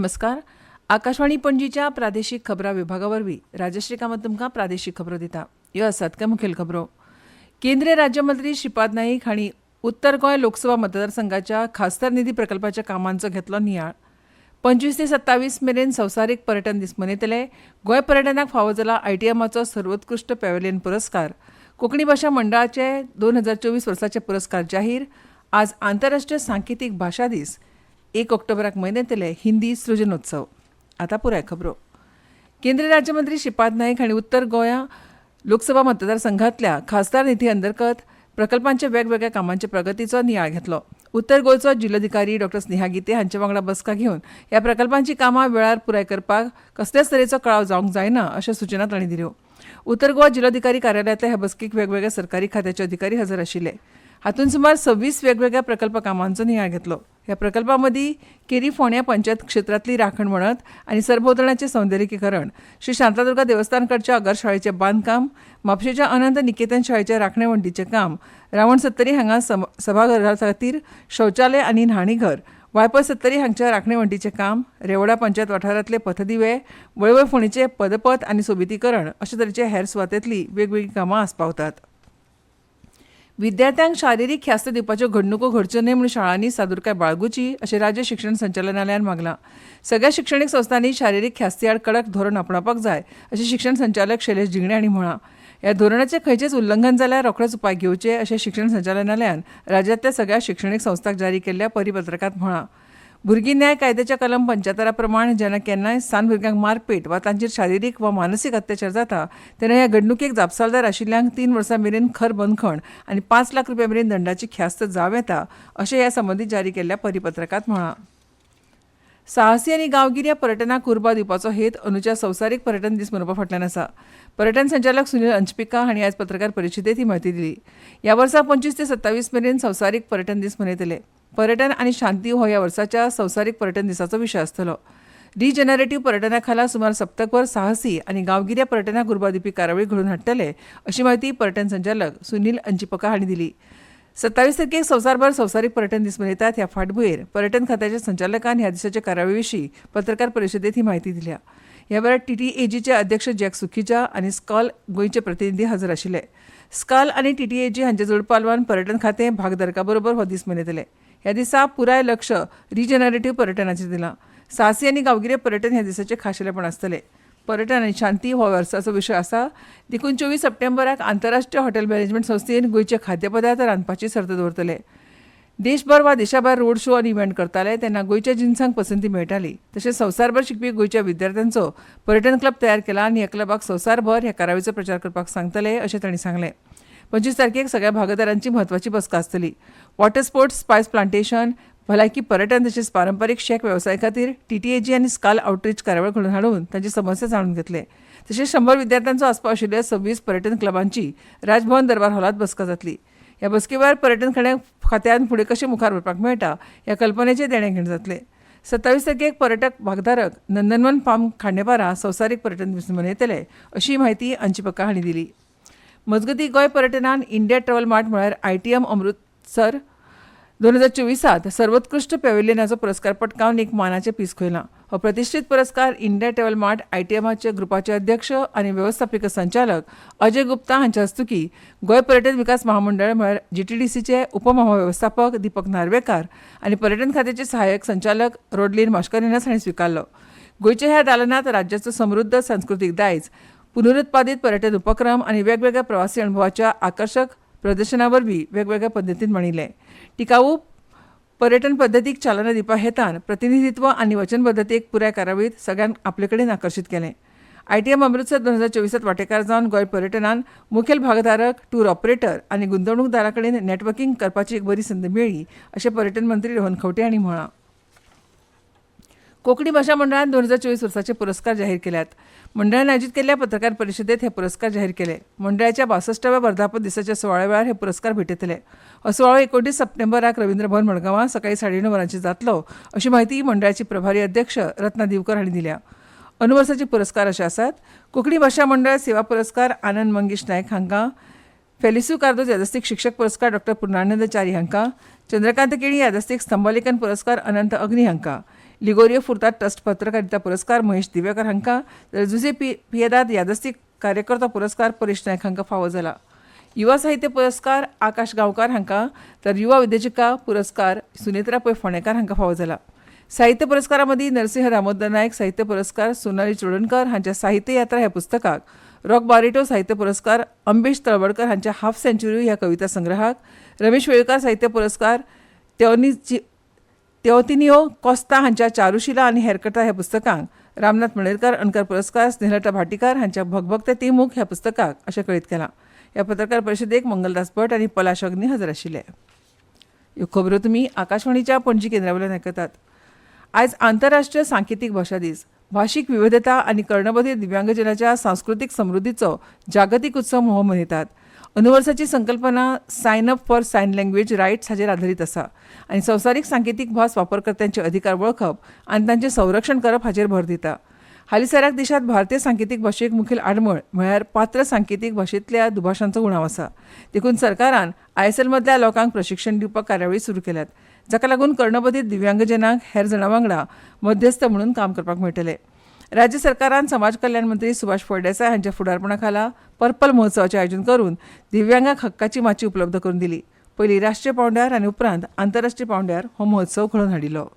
नमस्कार. आकाशवाणी पणजीच्या प्रादेशीक खबरां विभागावरवीं राजश्री कामत तुमकां प्रादेशीक खबरो दिता. ह्यो आसात काय मुखेल खबरो. केंद्रीय राज्यमंत्री श्रीपाद नाईक हांणी उत्तर गोंय लोकसभा मतदारसंघाच्या खासदार निधी प्रकल्पाच्या कामांचो घेतलो नियाळ. 25 ते 27 मेरेन संवसारीक पर्यटन दीस मनयतले. गोंय पर्यटनाक फावो जाला आयटीएमाचो सर्वोत्कृश्ट पॅव्हलियन पुरस्कार. कोंकणी भाशा मंडळाचे 2024 वर्साचे पुरस्कार जाहीर. आज आंतरराष्ट्रीय सांकेतीक भाशा दीस. 1 ऑक्टोबराक मनयतले हिंदी सृजनोत्सव. आतां पुराय खबरो. केंद्रीय राज्यमंत्री श्रीपाद नाईक हांणी उत्तर गोंया लोकसभा मतदारसंघांतल्या खासदार निधी अंतर्गत प्रकल्पांच्या वेगवेगळ्या कामांच्या प्रगतीचो नियाळ घेतलो. उत्तर गोंयचो जिल्लोधिकारी डॉ. स्नेहा गिते हांचे वांगडा बसका घेवन ह्या प्रकल्पांची कामां वेळार पुराय करपाक कसल्याच तरेचो कळाव जावंक जायना अश्यो सूचना तांणी दिल्यो. उत्तर गोवा जिल्लोधिकारी कार्यालयातल्या ह्या बसकेक वेगवेगळ्या सरकारी खात्याचे अधिकारी हजर आशिल्ले. हातूंत सुमार 26 वेगवेगळ्या प्रकल्प कामांचो नियाळ घेतलो. ह्या प्रकल्पां मदीं केरी फोंड्या पंचायत क्षेत्रांतली राखण वणत आनी सरभोंवतणाचें सौंदर्यीकरण, श्री शांतादुर्गा देवस्थान कडच्या अगर शाळेचें बांदकाम, म्हापशेच्या अनंत निकेतन शाळेच्या राखणे वणटीचें काम, रावण सत्तरी हांगा सभाघरा खातीर शौचालय आनी न्हाणीघर, वायपय सत्तरी हांगच्या राखणे वणटीचें काम, रेवडा पंचायत वाठारांतले पथदिवे, वळवय फोंडेचें पदपथ आनी सोबितीकरण अशे तरेचे हेर सुवातेंतलीं वेगवेगळीं कामां आस्पावतात. विद्यार्थ्यांक शारिरीक ख्यास्त दिवपाच्यो घडणुको घडच्यो न्हय म्हूण शाळांनी सादुरकाय बाळगुची अशें राज्य शिक्षण संचालनालयान मागलां. सगळ्या शिक्षणीक संस्थांनी शारिरीक ख्यास्ती आड कडक धोरण आपणावपाक जाय अशें शिक्षण संचालक शैलेश जिंगणे हांणी म्हळां. ह्या धोरणाचें खंयचेंच उल्लंघन जाल्यार रोखडेच उपाय घेवचे अशें शिक्षण संचालनालयान राज्यांतल्या सगळ्या शिक्षणीक संस्थांक जारी केल्ल्या परिपत्रकांत म्हळां. भुरगीं न्याय कायद्याच्या कलम 75 प्रमाण जेन्ना केन्नाय सान भुरग्यांक मारपेट वा तांचेर शारिरीक वा मानसीक अत्याचार जाता तेन्ना ह्या घडणुकेक जापसालदार आशिल्ल्यांक 3 वर्सां मेरेन खर बंदखण आनी 5 लाख रुपया मेरेन दंडाची ख्यास्त जावं येता अशें ह्या संबंदीत जारी केल्ल्या परिपत्रकांत म्हळां. साहसी आनी गांवगिऱ्या पर्यटनाक उर्बा दिवपाचो हेत अंदूच्या संवसारीक पर्यटन दीस मनोवपा फाटल्यान आसा. पर्यटन संचालक सुनील अंचपिका हांणी आयज पत्रकार परिशदेंत ही म्हायती दिली. ह्या वर्सा 25 ते 27 मेरेन संवसारीक पर्यटन दीस मनयतले. पर्यटन आनी शांती हो ह्या वर्साच्या संवसारीक पर्यटन दिसाचो विशय आसतलो. रिजनरेटिव्ह पर्यटना खाला सुमार सप्तकभर साहसी आनी गांवगिऱ्या पर्यटनाक उर्बा दिवपी कार्यावळी घडोवन हाडटले अशी माहिती पर्यटन संचालक सुनील अंचपिका हांणी दिली. 27 तारखेक संवसारभर संवसारीक पर्यटन दीस मनयतात. ह्या फाटभुंयेर पर्यटन खात्याच्या संचालकान ह्या दिसाचे कार्यावळी विशीं पत्रकार परिशदेंत ही माहिती दिल्या. ह्या वेळार TTAGचे अध्यक्ष जॅक सुखीजा आनी स्कॉल गोंयचे प्रतिनिधी हजर आशिल्ले. स्कॉल आनी TTAG हांचे जोड पालवान पर्यटन खातें भागधारकां बरोबर हो दीस मनयतले. ह्या दिसा पुराय लक्ष रिजनरेटिव्ह पर्यटनाचेर दिलां. साहसी आनी गांवगिरे पर्यटन ह्या दिसाचे खाशेलेपण आसतले. पर्यटन आनी शांती हो वर्साचो विशय आसा. देखून 24 सप्टेंबराक आंतरराष्ट्रीय हॉटेल मॅनेजमेंट संस्थेन गोंयचे खाद्यपदार्थ रांदपाची सर्त दवरतले. देशभर वा देशा भायर रोड शो आनी इव्हेंट करताले तेन्ना गोंयच्या जिन्सांक पसंती मेळटाली. तशेंच संवसारभर शिकपी गोंयच्या विद्यार्थ्यांचो पर्यटन क्लब तयार केला आनी ह्या क्लबाक संवसारभर ह्या कार्यावळीचो प्रचार करपाक सांगतले अशें तांणी सांगलें. 25 तारखेक सगळ्या भागीदारांची म्हत्वाची बसका आसतली. वॉटर स्पोर्ट्स, स्पायस प्लांटेशन, भलायकी पर्यटन तशेंच पारंपारीक शेक वेवसाया खातीर TTAG आनी स्कॉल आउटरीच कार्यावळ घडोवन हाडून तांची समस्या जाणून घेतले. तशेंच 100 विद्यार्थ्यांचो आस्पाव आशिल्ल्या 26 पर्यटन क्लबांची राजभवन दरबार हॉलांत बसका जातली. ह्या बसके वेळार पर्यटन खात्यान फुडें कशें मुखार व्हरपाक मेळटा ह्या कल्पनेचें देणेघेण जातलें. 27 तारखेक पर्यटक भागधारक नंदनवन फार्म खांडेपारा संवसारीक पर्यटन दीस मनयतले अशी माहिती अंचपिका हांणी दिली. मजगतीं गोंय पर्यटनान इंडिया ट्रॅव्हल मार्ट म्हळ्यार ITM अमृतसर 2024 सर्वोत्कृश्ट पॅव्हलियनाचो पुरस्कार पटकावन एक मानाचें पीस खंयलां. हो प्रतिश्ठीत पुरस्कार इंडिया ट्रॅव्हल मार्ट ITMच्या ग्रुपाचे अध्यक्ष आनी वेवस्थापीक संचालक अजय गुप्ता हांच्या हस्तुकीं गोंय पर्यटन विकास महामंडळ म्हळ्यार GTDCचे उपमहावेवस्थापक दीपक नार्वेकार आनी पर्यटन खात्याचे सहाय्यक संचालक रोडलीन मास्कारेनस हांणी स्विकारलो. गोंयच्या ह्या दालनांत राज्याचो समृद्ध सांस्कृतीक दायज, पुनरुत्पादीत पर्यटन उपक्रम आनी वेगवेगळ्या प्रवासी अणभवाच्या आकर्शक प्रदर्शना वरवीं वेगवेगळ्या पद्दतीन मांडिल्ले. टिकाऊ पर्यटन पद्दतीक चालना दिवपा हेतान प्रतिनिधित्व आनी वचनबद्धतेक पुराय कार्यावळीत सगळ्यांक आपले कडेन आकर्शीत केलें. ITM अमृतसर 2024 वांटेकार जावन गोंय पर्यटनान मुखेल भागधारक, टूर ऑपरेटर आनी गुंतवणूकदारां कडेन नेटवर्किंग करपाची एक बरी संद मेळ्ळी अशें पर्यटन मंत्री रोहन खंवटे हांणी म्हळां. कोंकणी भाशा मंडळान 2024 वर्साचे पुरस्कार जाहीर केल्यात. मंडळान आयोजीत केल्ल्या पत्रकार परिशदेंत हे पुरस्कार जाहीर केले. मंडळाच्या 62व्या वर्धापन दिसाच्या सुवाळ्या वेळार हे पुरस्कार भेटयतले. हो सुवाळो 29 सप्टेंबराक रवींद्र भवन मडगांवां सकाळीं 9:30 वरांचेर जातलो अशी माहिती मंडळाची प्रभारी अध्यक्ष रत्ना दिवकर हांणी दिल्या. अनुवर्साचे पुरस्कार अशे आसात. कोंकणी भाशा मंडळ सेवा पुरस्कार आनंद मंगेश नायक हांकां, फेलिसू कार्दोज यादस्तीक शिक्षक पुरस्कार डॉ. पूर्णानंद च्यारी हांकां, चंद्रकांत केळी यादस्तीक स्तंभलेखन पुरस्कार अनंत अग्नी हांकां, लिगोरियो फुर्ता ट्रस्ट पत्रकारिता पुरस्कार महेश दिवेकर हांकां तर जुसे पियेदाद यादस्ती कार्यकर्ता पुरस्कार परेश नायक हांकां फावो जाला. युवा साहित्य पुरस्कार आकाश गांवकार हांकां तर युवा विद्याचिका पुरस्कार सुनेत्रा पै फोंडेकार हांकां फावो जाला. साहित्य पुरस्कारा मदीं नरसिंह दामोदर नायक साहित्य पुरस्कार सोनाली चोडणकर हांच्या साहित्य यात्रा ह्या पुस्तकाक, रॉक बारिटो साहित्य पुरस्कार अंबेश तळवडकर हांच्या हाफ सेंच्युरी ह्या कविता संग्रहाक, रमेश वेळकर साहित्य पुरस्कार तेओतिनिओ कोस्ता हांच्या चारुशिला आनी हेर कथा ह्या पुस्तकांक, रामनाथ मणेरकार अणकार पुरस्कार स्नेहलता भाटीकार हांच्या भगभक्ते तिमूक ह्या पुस्तकाक अशें कळीत केलां. ह्या पत्रकार परिशदेक मंगलदास भट आनी पलाश अग्नी हजर आशिल्ले. ह्यो खबरो तुमी आकाशवाणीच्या पणजी केंद्रावयल्यान आयकतात. आयज आंतरराष्ट्रीय सांकेतीक भाशा दीस. भाशीक विविधता आनी कर्णबधीर दिव्यांगजनांच्या सांस्कृतीक समृद्धीचो जागतीक उत्सव हो मनयतात. अनुवर्साची संकल्पना sign up for sign language rights हाचेर आदारीत आसा आनी संवसारीक सांकेतीक भास वापरकर्त्यांचे अधिकार वळखप आनी तांचें संरक्षण करप हाचेर भर दिता. हालीसराक देशांत भारतीय सांकेतीक भाशेक मुखेल आडमळ म्हळ्यार पात्र सांकेतीक भाशेंतल्या दुभाषांचो उणाव आसा. देखून सरकारान ISL मदल्या लोकांक प्रशिक्षण दिवपाक कार्यावळी सुरू केल्यात, जाका लागून कर्णबधीर दिव्यांगजनांक हेर जणां वांगडा मध्यस्थ म्हणून काम करपाक मेळटलें. राज्य सरकारान समाज कल्याण मंत्री सुभाष फळदेसाय हांच्या फुडारपणा खाला पर्पल महोत्सवाचें आयोजन करून दिव्यांगांक हक्काची माची उपलब्ध करून दिली. पयलीं राष्ट्रीय पांवड्यार आनी उपरांत आंतरराष्ट्रीय पांवड्यार हो महोत्सव घडोवन हाडिल्लो.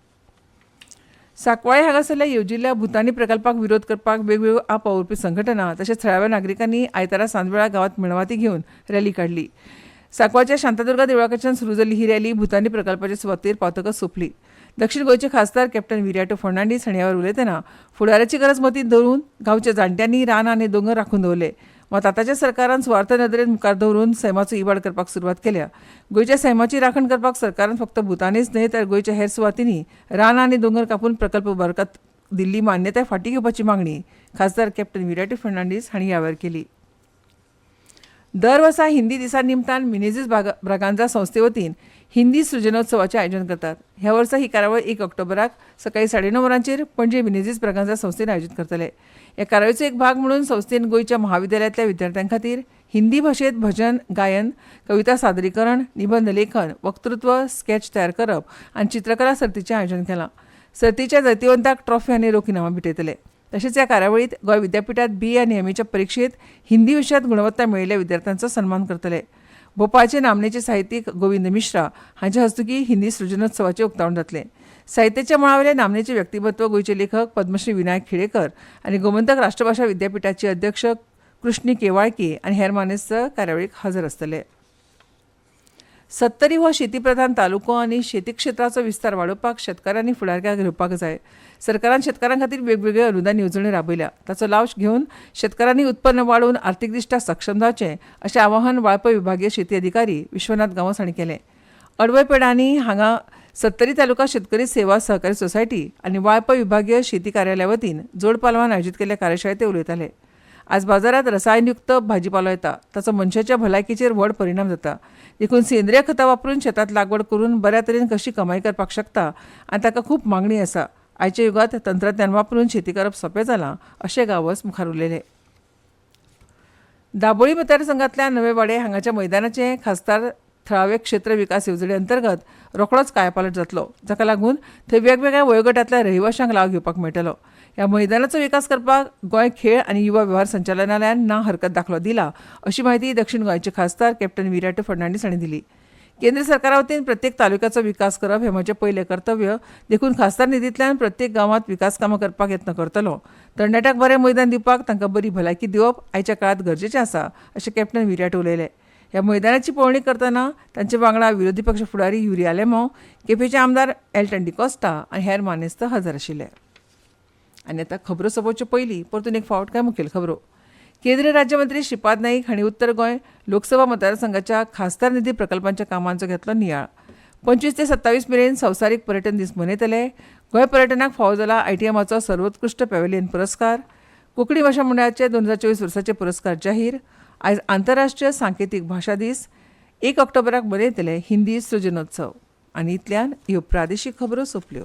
सांकवाळे हांगासरल्या येवजिल्ल्या भुतानी प्रकल्पाक विरोध करपाक वेगवेगळ्यो आपवावुरपी संघटना तशेंच थळाव्या नागरिकांनी आयतारा सांजवेळा गांवांत मेणवाती घेवन रॅली काडली. सांकवाळच्या शांतादुर्गा देवळा कडच्यान सुरू जाल्ली ही रॅली भुतानी प्रकल्पाच्या सुवातेर पावतकच सोंपली. दक्षिण गोंयचे खासदार कॅप्टन विराटो फर्नांडीस हांणी ह्या वेळार उलयतना फुडाराची गरज मतींत धरून गांवच्या जाणट्यांनी रान आनी दोंगर राखून दवरले. मात आतांच्या सरकारान सुवार्थ नदरेन मुखार दवरून सैमाचो इबाड करपाक सुरवात केल्या. गोंयच्या सैमाची राखण करपाक सरकारान फक्त भुतानीच न्हय तर गोंयच्या हेर सुवातींनी रान आनी दोंगर कापून प्रकल्प उबारपाक दिल्ली मान्यताय फाटीं घेवपाची मागणी खासदार कॅप्टन विराटो फर्नांडीस हांणी ह्या वेळार केली. दर वर्सा हिंदी दिसा निमतान मिनेझीस ब्रागांझा संस्थे वतीन हिंदी सृजनोत्सवाचें आयोजन करतात. ह्या वर्सा ही कार्यावळ 1 ऑक्टोबराक सकाळीं 9:30 वरांचेर पणजे मिनेझीस ब्रागांझा संस्थेन आयोजीत करतले. ह्या कार्यावळीचो एक भाग म्हणून संस्थेन गोंयच्या महाविद्यालयांतल्या विद्यार्थ्यां खातीर हिंदी भाशेंत भजन गायन, कविता सादरीकरण, निबंध लेखन, वक्तृत्व, स्केच तयार करप आनी चित्रकला सर्तीचें आयोजन केलां. सर्तीच्या जैतिवंतांक ट्रॉफी आनी रोख इनामां भेटयतले. तशेंच ह्या कार्यावळींत गोंय विद्यापिठांत BA आनी MAच्या परीक्षेत हिंदी विशयांत गुणवत्ता मेळयिल्ल्या विद्यार्थ्यांचो सन्मान करतले. भोपाळचे नामनेचे साहित्यीक गोविंद मिश्रा हांच्या हस्तुकीं हिंदी सृजनोत्सवाचें उक्तावण जातलें. साहित्याच्या मळावेले नामनेचे व्यक्तिमत्व गोंयचे लेखक पद्मश्री विनायक खिडेकर आनी गोमंतक राष्ट्रभाषा विद्यापिठाचे अध्यक्ष कृष्णी केवाळकी आनी हेर मानेस्त कार्यावळीक हजर आसतले. 70 हो शेतीप्रधान तालुको आनी शेती क्षेत्राचो विस्तार वाडोवपाक शेतकारांनी फुडारक्याक घेवपाक जाय. सरकारान शेतकारां खातीर वेगवेगळ्यो अनुदान येवजण्यो राबयल्या. ताचो लाव घेवन शेतकारांनी उत्पन्न वाडोवन आर्थीकदृश्ट्या सक्षम जावचें अशें आवाहन वाळपय विभागीय शेती अधिकारी विश्वनाथ गांवस हांणी केलें. अडवय पेडांनी हांगा 70 तालुका शेतकरी सेवा सहकारी सोसायटी आनी वाळपय विभागीय शेती कार्यालया वतीन जोड पालवान आयोजीत केल्ल्या कार्यशाळेंत ते उलयताले. आज बाजारात रसायनयुक्त भाजीपालो येता, ताचो मनशाच्या भलायकेचेर व्हड परिणाम जाता. देखून सेंद्रीय खतां वापरून शेतांत लागवड करून बऱ्या तरेन कशी कमाई करपाक शकता आनी ताका खूब मागणी आसा. आयच्या युगांत तंत्रज्ञान वापरून शेती करप सोंपें जालां अशें गांवस मुखार उलयले. दाबोळी मतदारसंघांतल्या नवे वाडे हांगाच्या मैदानाचें खासदार थळावे क्षेत्र विकास येवजणे अंतर्गत रोखडोच कायापालट जातलो, जाका लागून थंय वेगवेगळ्या वयोगटांतल्या रहिवाशांक लाव घेवपाक मेळटलो. ह्या मैदानाचो विकास करपाक गोंय खेळ आनी युवा वेव्हार संचालनालयान ना हरकत दाखलो दिला अशी माहिती दक्षिण गोंयचे खासदार कॅप्टन विराटो फर्नांडीस हांणी दिली. केंद्र सरकारा वतीन प्रत्येक तालुक्याचो विकास करप हें म्हजें पयलें कर्तव्य. देखून खासदार निधींतल्यान प्रत्येक गांवांत विकास कामां करपाक यत्न करतलो. तरणाट्यांक बरें मैदान दिवपाक तांकां बरी भलायकी दिवप आयच्या काळांत गरजेचें आसा अशें कॅप्टन विराटो उलयले. ह्या मैदानाची पळोवणी करतना तांचे वांगडा विरोधी पक्ष फुडारी युरी आलेमो, केपेचे आमदार एल्टन डिकोस्टा आनी हेर मानेस्त हजर आशिल्ले. आनी आतां खबरो सोंपोवचे पयलीं परतून एक फावट काय मुखेल खबरो. केंद्रीय राज्यमंत्री श्रीपाद नाईक हांणी उत्तर गोंय लोकसभा मतदारसंघाच्या खासदार निधी प्रकल्पांच्या कामांचो घेतलो नियाळ. 25 ते 27 मेरेन संवसारीक पर्यटन दीस मनयतले. गोंय पर्यटनाक फावो जाला ITMचो सर्वोत्कृश्ट पॅव्हेलियन पुरस्कार. कोंकणी भाशा मंडळाचे 2024 वर्साचे पुरस्कार जाहीर. आयज आंतरराष्ट्रीय सांकेतीक भाशा दीस. 1 ऑक्टोबराक मनयतले हिंदी सृजनोत्सव. आनी इतल्यान ह्यो प्रादेशीक खबरो सोंपल्यो.